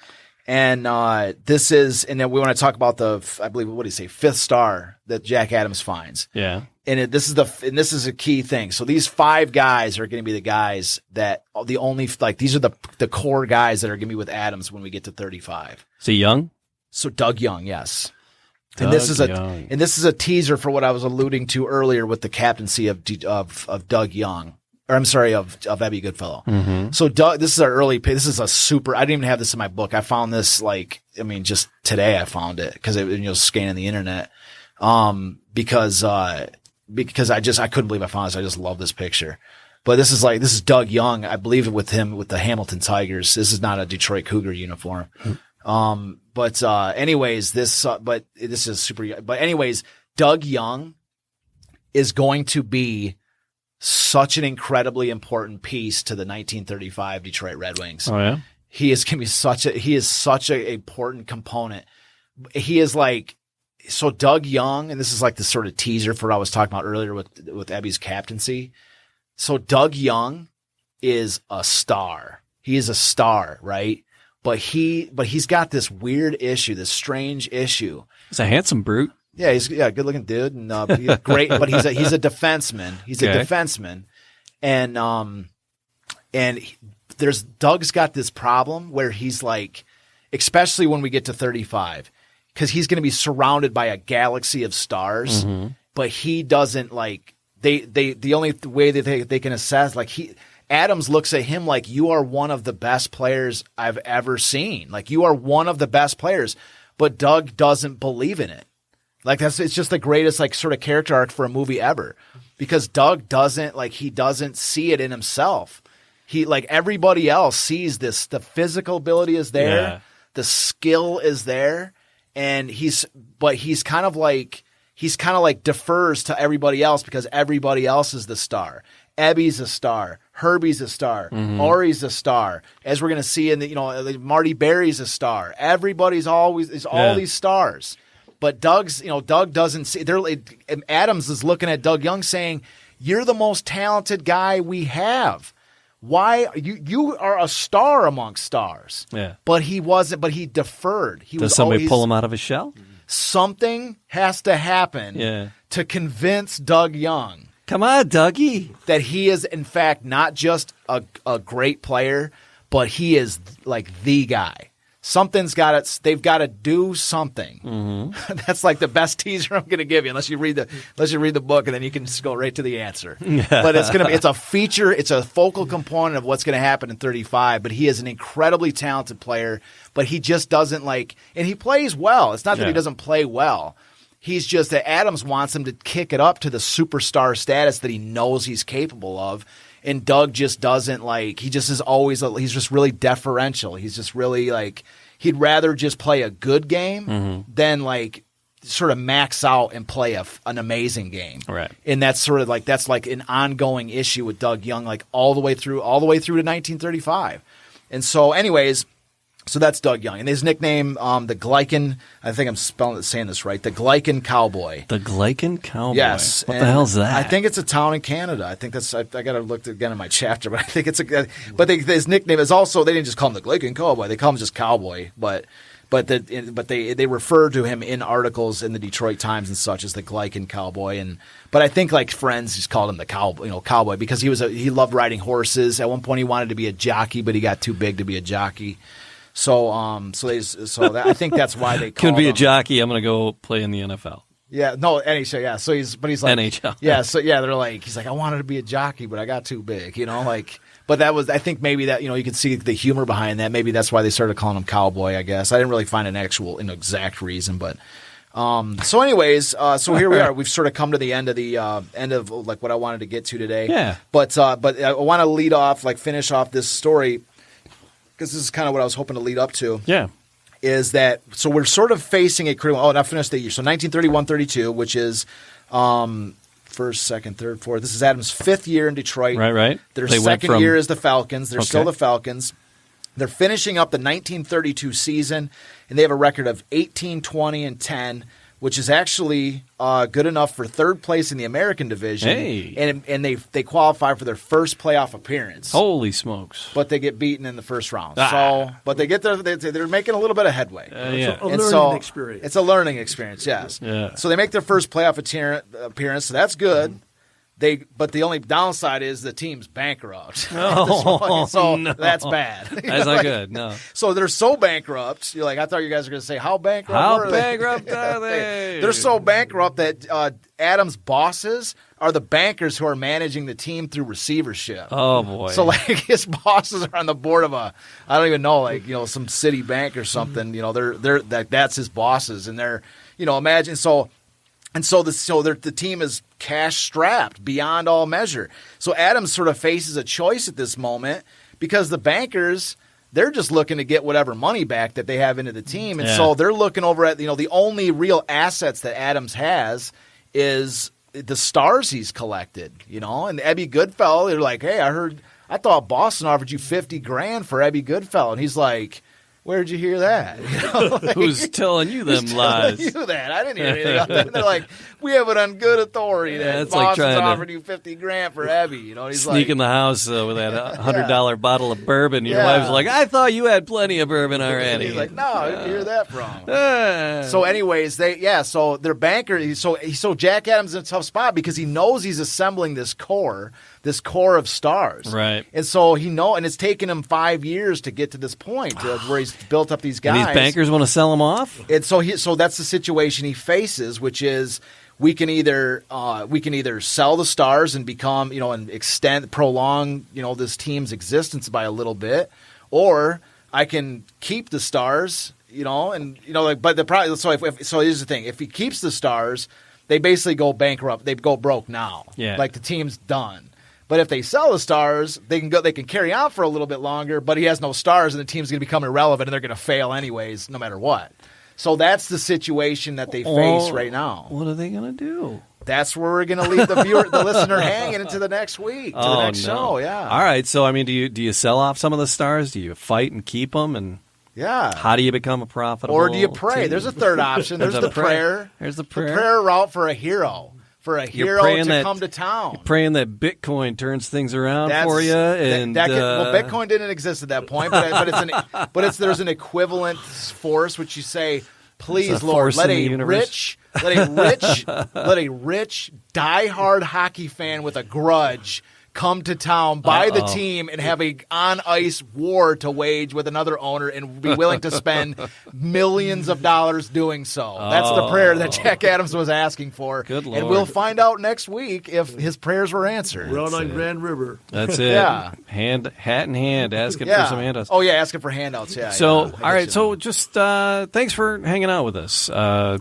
And and then we want to talk about the, I believe, what do you say, 5th star that Jack Adams finds. Yeah. And this is a key thing. So these 5 guys are going to be the guys that these are the core guys that are going to be with Adams when we get to 35. Is he young? So Doug Young, yes. And this is a teaser for what I was alluding to earlier with the captaincy of Doug Young. Or I'm sorry, of Ebby Goodfellow. Mm-hmm. So Doug, this is our early pick. This is a super. I didn't even have this in my book. I found this just today. I found it because scanning the internet. Because I couldn't believe I found this. I just love this picture. But this is Doug Young. I believe it with him with the Hamilton Tigers. This is not a Detroit Cougar uniform. Anyways, this is super. But anyways, Doug Young is going to be such an incredibly important piece to the 1935 Detroit Red Wings. Oh yeah, he is such a important component. He is like. So Doug Young, and this is like the sort of teaser for what I was talking about earlier with Ebby's captaincy. So Doug Young is a star. He is a star, right? But he's got this weird issue, this strange issue. He's a handsome brute. Yeah, he's good looking dude, and he's great. But he's a defenseman. He's a defenseman, and Doug's got this problem where he's like, especially when we get to 35. Because he's going to be surrounded by a galaxy of stars, but he doesn't the only way that they can assess, Adams looks at him like, you are one of the best players I've ever seen. Like, you are one of the best players, but Doug doesn't believe in it. It's just the greatest, sort of character arc for a movie ever, because Doug doesn't see it in himself. He, everybody else sees this, the physical ability is there, the skill is there. And he's kind of like defers to everybody else because everybody else is the star. Ebby's a star. Herbie's a star. Ori's a star. As we're going to see in Marty Berry's a star. Everybody's all these stars. But Doug doesn't see. Adams is looking at Doug Young saying, "You're the most talented guy we have. Why you are a star amongst stars?" Yeah. But he wasn't. But he deferred. Does somebody pull him out of his shell? Something has to happen to convince Doug Young. Come on, Dougie. That he is, in fact, not just a great player, but he is the guy. they've got to do something. Mm-hmm. That's like the best teaser I'm going to give you, unless you read the book, and then you can just go right to the answer. But it's a feature, it's a focal component of what's going to happen in 35. But he is an incredibly talented player, but he just doesn't and he plays well. It's not that he doesn't play well. He's just that Adams wants him to kick it up to the superstar status that he knows he's capable of. And Doug just doesn't he just is always, he's just really deferential. He's just really he'd rather just play a good game than sort of max out and play an amazing game. Right. And that's sort of that's an ongoing issue with Doug Young, all the way through to 1935. And so anyways, so that's Doug Young. And his nickname, the Glycan, I think I'm saying this right, the Glycan Cowboy. The Glycan Cowboy? Yes. What the hell's that? I think it's a town in Canada. I think that's, I got to look again in my chapter, but I think it's his nickname is also, they didn't just call him the Glycan Cowboy, they call him just Cowboy, but they refer to him in articles in the Detroit Times and such as the Glycan Cowboy. But I think Friends just called him the Cowboy because he loved riding horses. At one point he wanted to be a jockey, but he got too big to be a jockey. So I think that's why they call him. Can be a jockey. I'm going to go play in the NFL. Yeah, no, NHL. Yeah, so he's NHL. Yeah, so yeah, he's I wanted to be a jockey, but I got too big. But that was, I think maybe that you can see the humor behind that. Maybe that's why they started calling him Cowboy. I guess I didn't really find an exact reason, but. So anyways, so here we are. We've sort of come to the end of what I wanted to get to today. Yeah. But I want to finish off this story. Because this is kind of what I was hoping to lead up to. Yeah. Is that, so we're sort of facing a critical, and I finished the year. So 1931-32, which is first, second, third, fourth. This is Adams' fifth year in Detroit. Right. Their second year is the Falcons. They're still the Falcons. They're finishing up the 1932 season, and they have a record of 18-20-10, which is actually good enough for third place in the American division. Hey. And they qualify for their first playoff appearance. Holy smokes. But they get beaten in the first round. Ah. But they get they're making a little bit of headway. It's a learning experience. It's a learning experience, yes. Yeah. So they make their first playoff appearance, so that's good. But the only downside is the team's bankrupt. So no. That's bad. That's not good, no. So they're so bankrupt. You're I thought you guys were going to say, how bankrupt are they? They're so bankrupt that Adams' bosses are the bankers who are managing the team through receivership. Oh, boy. So, his bosses are on the board of I don't even know, some city bank or something. That's his bosses. And they're, imagine. So the team is cash strapped beyond all measure. So Adams sort of faces a choice at this moment because the bankers, they're just looking to get whatever money back that they have into the team. And so they're looking over at, the only real assets that Adams has is the stars he's collected, And Ebby Goodfellow, they're hey, I thought Boston offered you $50,000 for Ebby Goodfellow. And he's like, where'd you hear that? Who's telling you them lies? Telling you that? I didn't hear anything about that. And they're we have it on good authority that Boston's offered you $50,000 for Ebby. He's sneak in the house with that $100 bottle of bourbon. Your wife's like, I thought you had plenty of bourbon already. He's like, no, I didn't hear that from. So anyways, so their banker, so Jack Adams is in a tough spot because he knows he's assembling this core of stars. Right. And so and it's taken him 5 years to get to this point where he's built up these guys. And these bankers want to sell him off? And so that's the situation he faces, which is we can either sell the stars and become, and prolong, this team's existence by a little bit, or I can keep the stars, but the problem, so here's the thing. If he keeps the stars, they basically go bankrupt. They go broke now. Yeah. The team's done. But if they sell the stars, they can carry on for a little bit longer, but he has no stars and the team's going to become irrelevant and they're going to fail anyways, no matter what. So that's the situation that they face right now. What are they going to do? That's where we're going to leave the listener hanging into the next week, to the next show, yeah. All right, so do you sell off some of the stars? Do you fight and keep them? And yeah. How do you become a profitable Or do you pray? team? There's a third option. There's the prayer. There's the prayer. The prayer route for a hero. For a hero to come to town. You're praying that Bitcoin turns things around for you. And Bitcoin didn't exist at that point, but there's an equivalent force which you say, please, Lord, let a rich, diehard hockey fan with a grudge come to town, buy the team, and have a on-ice war to wage with another owner and be willing to spend millions of dollars doing so. That's the prayer that Jack Adams was asking for. Good Lord. And we'll find out next week if his prayers were answered. We're out on Grand River. That's it. Yeah. Hat in hand, asking for some handouts. Oh, yeah, asking for handouts. Yeah. So, all right. So, just thanks for hanging out with us.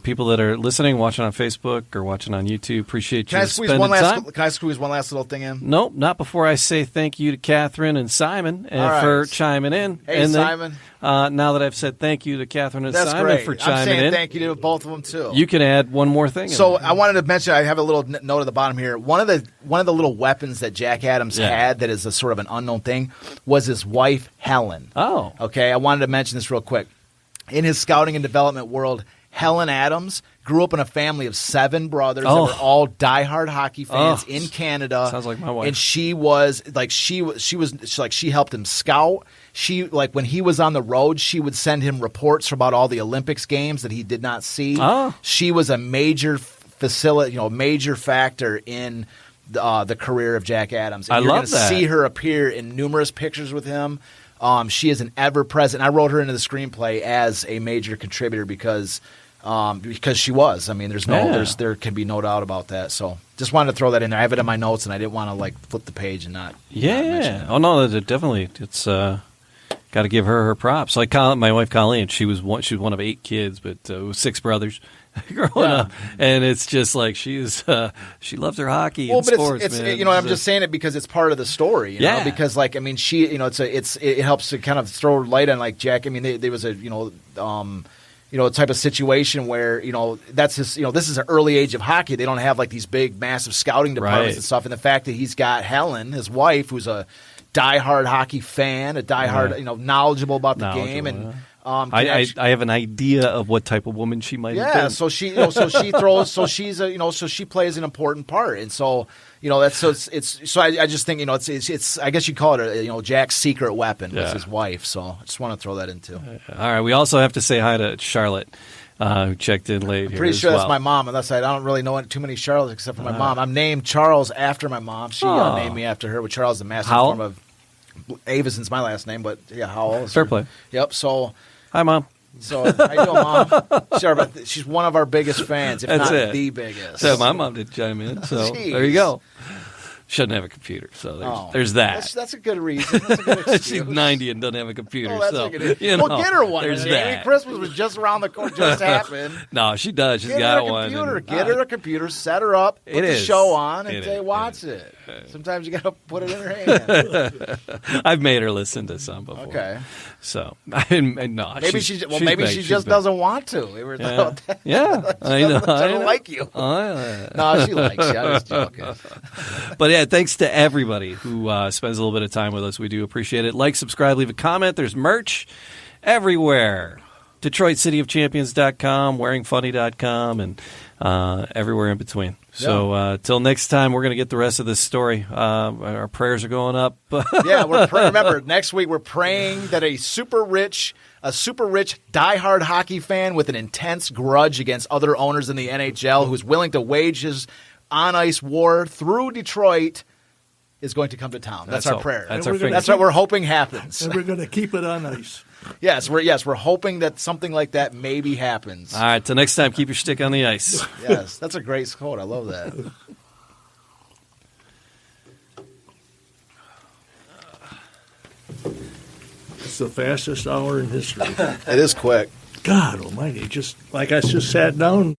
People that are listening, watching on Facebook or watching on YouTube, appreciate you spending time. Can I squeeze one last little thing in? Nope, not before I say thank you to Catherine and Simon for chiming in. Hey, and Simon. Now that I've said thank you to Catherine and That's Simon great. for chiming I'm saying in, thank you to both of them too. You can add one more thing. So I wanted to mention, I have a little note at the bottom here. One of the little weapons that Jack Adams had that is a sort of an unknown thing was his wife Helen. Oh, okay. I wanted to mention this real quick. In his scouting and development world, Helen Adams grew up in a family of 7 brothers that were all diehard hockey fans in Canada. Sounds like my wife. And she helped him scout. She, like, when he was on the road, she would send him reports about all the Olympics games that he did not see. Oh. She was a major major factor in the career of Jack Adams. And I love that. You're going to see her appear in numerous pictures with him. She is an ever-present. I wrote her into the screenplay as a major contributor because she was. I mean, there can be no doubt about that. So just wanted to throw that in there. I have it in my notes, and I didn't want to flip the page and not. Yeah. Not mention it. Oh no, definitely. It's got to give her props. Like my wife Colleen, she was one of 8 kids, but it was 6 brothers growing up, and it's just like she loves her hockey and sports. It's man. I'm just saying it because it's part of the story. You know? Because she, it helps to kind of throw light on Jack. I mean, there was a type of situation where that's his. This is an early age of hockey. They don't have these big, massive scouting departments and stuff. And the fact that he's got Helen, his wife, who's a diehard hocky fan, a diehard, knowledgeable about the game, and I have an idea of what type of woman she might have been. Yeah, so she she plays an important part, and so I just think it's I guess you call it Jack's secret weapon was his wife. So I just want to throw that in too. All right, we also have to say hi to Charlotte, who checked in late. Pretty sure that's my mom, unless I don't really know too many Charlottes except for my mom. I'm named Charles after my mom. She named me after her, with Charles the master form of Avison's my last name, but Howell. Fair play. Yep. So hi, Mom. So how you doing, Mom? She's one of our biggest fans, if not the biggest. So my mom did chime in. So there you go. Shouldn't have a computer, so there's that. That's a good reason. That's a good excuse. She's 90 and doesn't have a computer. Oh, that's so a good well, get her one. There's that. Christmas was just around the corner. Just happened. No, she does. She's got got her one. Computer. Get her a computer. Set her up. Put the show on and say, watch it. Sometimes you got to put it in her hand. I've made her listen to some before. Okay. So no, maybe she just doesn't want to. I know. I don't like you. No, she likes you. I was joking. But yeah, thanks to everybody who spends a little bit of time with us. We do appreciate it. Like, subscribe, leave a comment. There's merch everywhere. DetroitCityOfChampions.com, WearingFunny.com, and everywhere in between. So till next time, we're going to get the rest of this story. Our prayers are going up. Remember, next week we're praying that a super rich diehard hockey fan with an intense grudge against other owners in the NHL who's willing to wage his on-ice war through Detroit is going to come to town. That's our prayer. That's what we're hoping happens. And we're going to keep it on ice. Yes, we're hoping that something like that maybe happens. All right, till next time, keep your stick on the ice. Yes, that's a great quote. I love that. It's the fastest hour in history. It is quick. God almighty, I just sat down.